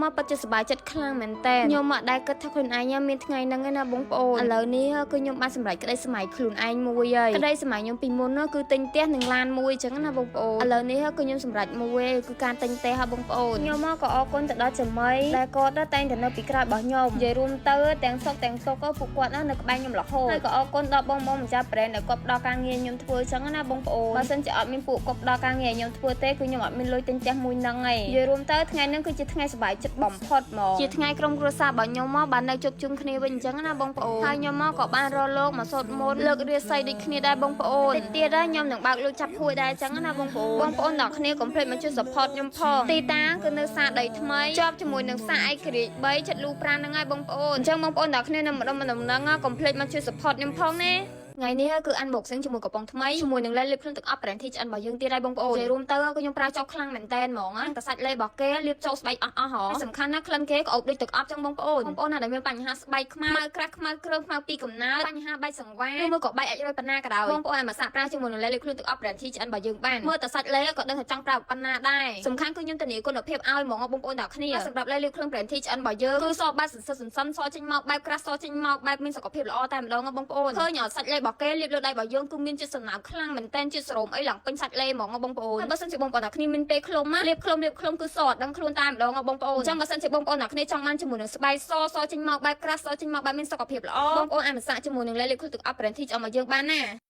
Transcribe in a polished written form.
មកពិតជាសប្បាយចិត្តខ្លាំងមែនតើខ្ញុំមកដែរគិតថាខ្លួនឯងមានថ្ងៃហ្នឹងណាបងប្អូនឥឡូវនេះគឺខ្ញុំបានសម្រេចក្តីសម័យខ្លួនឯងមួយហើយក្តីសម័យខ្ញុំពីមុនគឺទិញផ្ទះនឹងឡានមួយអញ្ចឹងណាបងប្អូនឥឡូវនេះគឺខ្ញុំសម្រេចមួយគឺការទិញផ្ទះបងប្អូនខ្ញុំមកក៏អរគុណទៅដល់ចាំមីដែលគាត់តែងតែនៅពីក្រោយរបស់ខ្ញុំនិយាយរួមទៅទាំងសុកទាំងទុកពួកគាត់នៅក្បែរខ្ញុំរហូតហើយក៏អរគុណដល់បងម្ចាស់ brand ដែលគាត់ផ្ដល់ការងារខ្ញុំធ្វើអញ្ចឹងណាបងប្អូនបើសិនជាអត់មានពួកគាត់ផ្ដល់ការងារឲ្យខ្ញុំធ្វើទេគឺខ្ញុំអត់មានលុយទិញផ្ទះមួយហ្នឹងឯងនិយាយរួមទៅថ្ងៃហ្នឹងគឺជាថ្ងៃសប្បាយចិត្តបំផុតហ្មងជាថ្ងៃក្រុមគ្រួសាររបស់ខ្ញុំមកបាននៅជួបជុំគ្នាវិញអញ្ចឹងណាបងប្អូនហើយខ្ញុំមកក៏បានរកលោកមកសូត្រមន្តលើករាសីដូចគ្នាដែរបងប្អូនតិចទៀតខ្ញុំនឹងបើកលុយចាប់ហួយដែរអញ្ចឹងណាបងប្អូនបងប្អូនទាំងគ្នាកុំភ្លេចមកជួយ support ខ្ញុំផងទីតាំងគឺនៅសាដីថ្មីជាប់ជាមួយនឹងសាឯករាជ្យ3ចិត្តលូ5ហ្នឹងហើយបងប្អូនអញ្ចឹងបងប្អូនទាំងគ្នានៅម្ដុំហ្នឹងកុំភ្លេចមកជួយ support ខ្ញុំផងណាថ្ងៃនេះគឺ unboxing ជាមួយកំប៉ុងថ្មីជាមួយនឹងលេបខ្លួនទឹកអប់ brand THN របស់យើងទៀតហើយបងប្អូននិយាយរួមទៅគឺខ្ញុំប្រើចោលខ្លាំងមែនតែនហ្មងតែសាច់លេរបស់គេលាបចូលស្បែកអស់ហ៎សំខាន់ណាស់ក្លិនគេក៏អុបដូចទឹកអប់ចឹងបងប្អូនណាដែលមានបញ្ហាស្បែកខ្មៅក្រាស់ខ្មៅគ្រើមខ្មៅពីកំណើតបញ្ហាបែកសង្វារឬមួយក៏បែកអាចរយប៉ុណ្ណាក៏ដោយបងប្អូនអាចមកសាកប្រើជាមួយនឹងលេបខ្លួនទឹកអប់ brand THN របស់យើងបានមើលតែសាច់លេក៏ដឹងថាចង់ប្រើប៉ុណ្ណាដែរសំខាន់គឺខ្ញុំធានាគុណភាពឲ្យហ្មងបងប្អូនទាំងគ្នាសម្រាប់លេបខ្លួន brand THN របស់យើងគឺសបែបសន្សិទ្ធសចេញមកបែបក្រាស់សចេញមកបែបមានសុខភាពល្អតែម្ដងបងប្អូនឃើញសាច់លេរបស់គេលាបលើដៃយើងគឺមានជាតិសំណើមខ្លាំងមែនតែនជាតិស្រោមអីឡើងពេញសាច់លេហ្មងបងប្អូនបើសិនជាបងប្អូនអ្នកគ្នាមានពេលឃ្លុំលាបឃ្លុំគឺសអត់ដឹងខ្លួនតែម្ដងបងប្អូនអញ្ចឹងបើសិនជាបងប្អូនអ្នកគ្នាចង់បានជាមួយនឹងស្បែកសចេញមកបែបក្រាស់សចេញមកបែបមានសុខភាពល្អបងប្អូនអាចមកសាកជាមួយនឹងលេបឃ្លុំទឹកអប់ brand THN របស់យើងបានណា